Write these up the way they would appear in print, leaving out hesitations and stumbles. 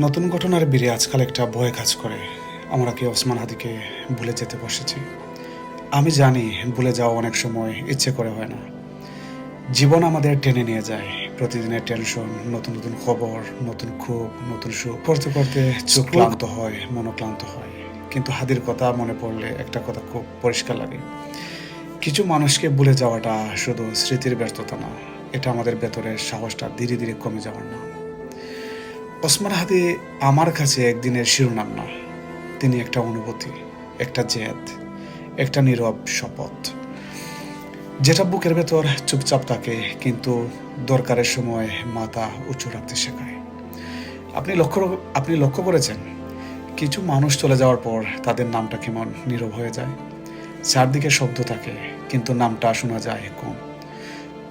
নতুন ঘটনার বীরে আজকাল একটা ভয় কাজ করে। আমরা কি ওসমান হাদিকে ভুলে যেতে বসেছি? আমি জানি ভুলে যাওয়া অনেক সময় ইচ্ছে করে হয় না। জীবন আমাদের টেনে নিয়ে যায়। প্রতিদিনের টেনশন, নতুন নতুন খবর, নতুন ক্ষোভ, নতুন সুখ করতে করতে চোখ ক্লান্ত হয়, মনও ক্লান্ত হয়। কিন্তু হাদির কথা মনে পড়লে একটা কথা খুব পরিষ্কার লাগে। কিছু মানুষকে ভুলে যাওয়াটা শুধু স্মৃতির ব্যর্থতা না, এটা আমাদের ভেতরের সাহসটা ধীরে ধীরে কমে যাওয়ার না। ওসমান হাদি আমার কাছে একদিনের শিরোনাম না, তিনি একটা অনুভূতি, একটা জেদ, একটা নীরব শপথ, যেটা বুকের ভেতর চুপচাপ থাকে কিন্তু দরকারের সময় মাথা উঁচু রাখতে শেখায়। আপনি লক্ষ্য করেছেন কিছু মানুষ চলে যাওয়ার পর তাদের নামটা কেমন নীরব হয়ে যায়। চারদিকে শব্দ থাকে কিন্তু নামটা শোনা যায় কম।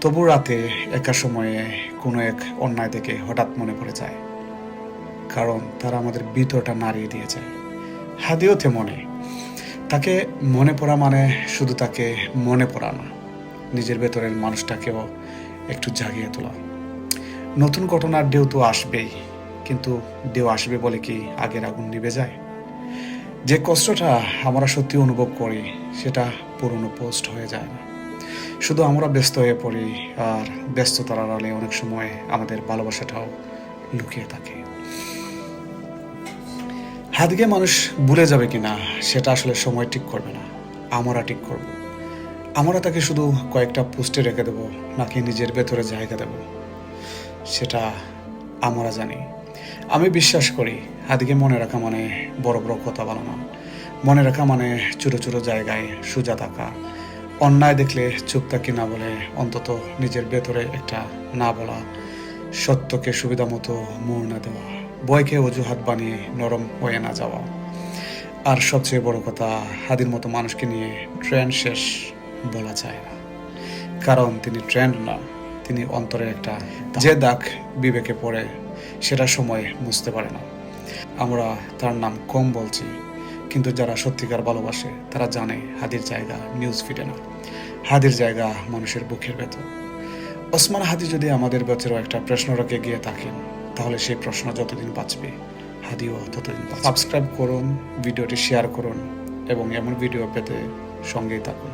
তবু রাতে একা সময়ে কোনো এক অন্যায় থেকে হঠাৎ মনে পড়ে যায়, কারণ তারা আমাদের ভিতরটা নাড়িয়ে দিয়ে যায়। হাদিও তেমনই। তাকে মনে পড়া মানে শুধু তাকে মনে পড়া না, নিজের ভেতরের মানুষটাকেও একটু জাগিয়ে তোলা। নতুন ঘটনার ঢেউ তো আসবেই, কিন্তু ঢেউ আসবে বলে কি আগের আগুন নিভে যায়? যে কষ্টটা আমরা সত্যি অনুভব করি সেটা পুরনো পোস্ট হয়ে যায় না, শুধু আমরা ব্যস্ত হয়ে পড়ি। আর ব্যস্ততার আড়ালে অনেক সময় আমাদের ভালোবাসাটাও লুকিয়ে থাকে। হাদিকে মানুষ ভুলে যাবে কিনা সেটা আসলে সময় ঠিক করবে না, আমরা ঠিক করব। আমরা তাকে শুধু কয়েকটা পোস্টে রেখে দেব নাকি নিজের ভেতরে জায়গা দেব, সেটা আমরা জানি। আমি বিশ্বাস করি হাদিকে মনে রাখা মানে বড় বড় কথা বলা না, মনে রাখা মানে ছোট ছোট জায়গায় সোজা থাকা, অন্যায় দেখলে চুপ থাকি না বলে অন্তত নিজের ভেতরে একটা না বলা, সত্যকে সুবিধা মতো মোড় না দেওয়া, ভয়কে অজুহাত বানিয়ে নরম হয়ে না যাওয়া। আর সবচেয়ে বড় কথা, হাদির মতো মানুষকে নিয়ে ট্রেন্ড শেষ বলা যায় না, কারণ তিনি ট্রেন্ড না, তিনি অন্তরের একটা যে দাগ বিবেকে পড়ে সেটা সময় মুছতে পারে না। আমরা তার নাম কম বলছি, কিন্তু যারা সত্যিকার ভালোবাসে তারা জানে হাদির জায়গা নিউজ ফিডে না, হাদির জায়গা মানুষের বুকের ভেতর। ওসমান হাদি যদি আমাদের ভেতরেও একটা প্রশ্ন রেখে গিয়ে থাকেন, তাহলে সেই প্রশ্ন যতদিন বাঁচবে হাদিও ততদিন বাঁচবে। সাবস্ক্রাইব করুন, ভিডিওটি শেয়ার করুন এবং এমন ভিডিও পেতে সঙ্গেই থাকুন।